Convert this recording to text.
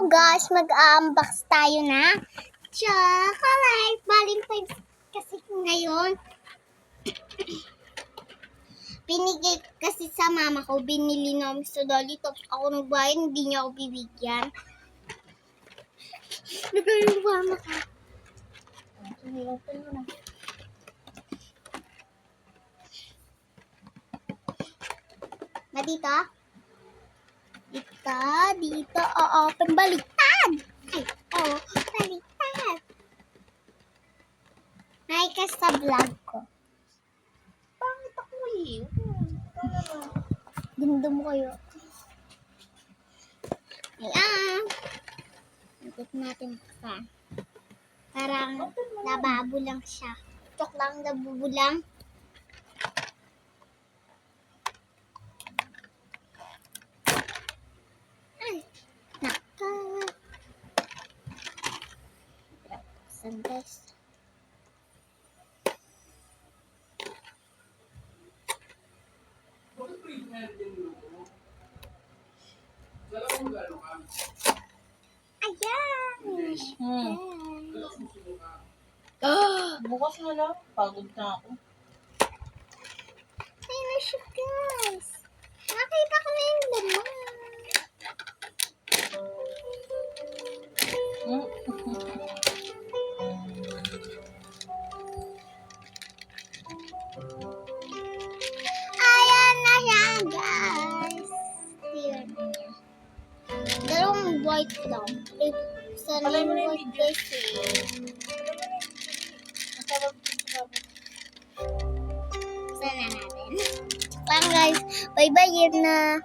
guys, mag-unbox tayo na chocolate. Valentine's kasi ngayon. Binigay kasi sa mama ko, binili namin sa Dolly. Tapos ako nagbayad, hindi niya ako bibigyan. Nagay yung mama ko. Sige, open mo na. Dito? Dito, open. Baliktad! Ay, baliktad. Naika sa vlog ko. Pangit ako eh. Ganda mo kayo. Ayan. Ikot natin pa. Parang lababo lang siya. Tok lang, lababo lang. Ay, naka. Saan guys? Ayan. Bukas mo lang. Pagod na ako. Ayan na siya guys. Nakita ko na yung laman. Ayan na siya guys. Here. Dalawang white lang. Isa na Palay mo yung na yung white video. guys eh. Sana natin. Lang guys. Bye-bye na.